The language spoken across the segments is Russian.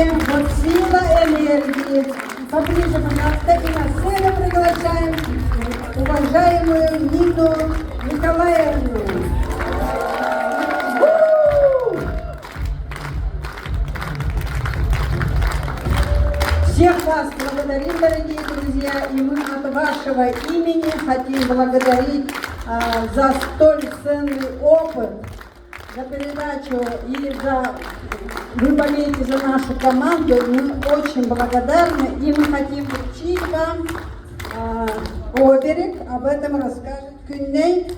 Далее, вот сила энергии. Поближе, пожалуйста, и на сцену приглашаем уважаемую Нину Николаевну. Всех вас благодарим, дорогие друзья, и мы от вашего имени хотим благодарить за столь ценный опыт, за передачу и за... Вы болеете за нашу команду, мы очень благодарны, и мы хотим вручить вам оберег, об этом расскажет Кюнней,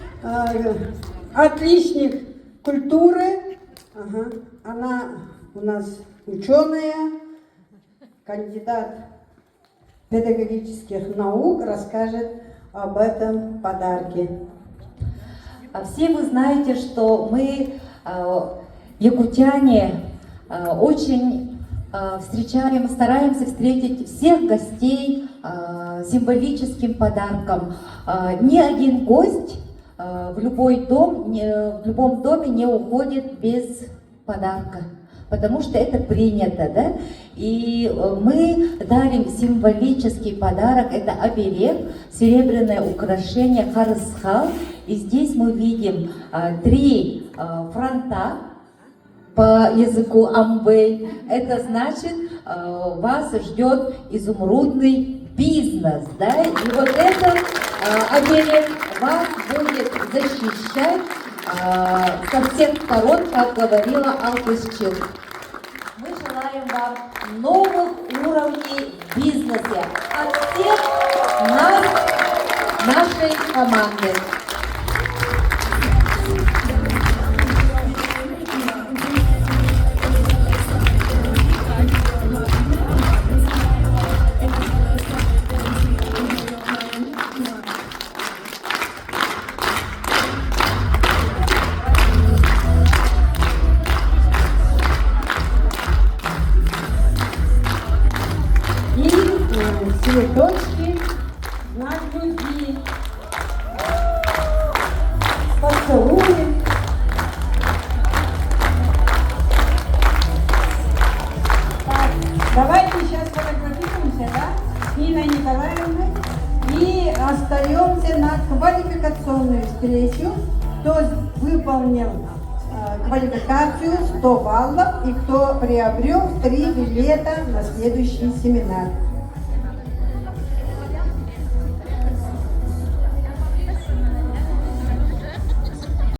отличник культуры. Ага. Она у нас ученая, кандидат педагогических наук, расскажет об этом подарке. Все вы знаете, что мы, якутяне, очень встречаем, стараемся встретить всех гостей символическим подарком. Ни один гость в любой дом, в любом доме не уходит без подарка, потому что это принято, да? И мы дарим символический подарок, это оберег, серебряное украшение харысхал. И здесь мы видим 3 фронта по языку амбэй. Это значит, вас ждет изумрудный бизнес, да? И вот этот оберег вас будет защищать со всех сторон, как говорила Алтысчил. Мы желаем вам новых уровней в бизнесе от всех нас, нашей команды. Цветочки на груди, поцелуи. Так, давайте сейчас фотографируемся, да, с Ниной Николаевной и остаемся на квалификационную встречу. Кто выполнил квалификацию 100 баллов и кто приобрел 3 билета на следующий семинар.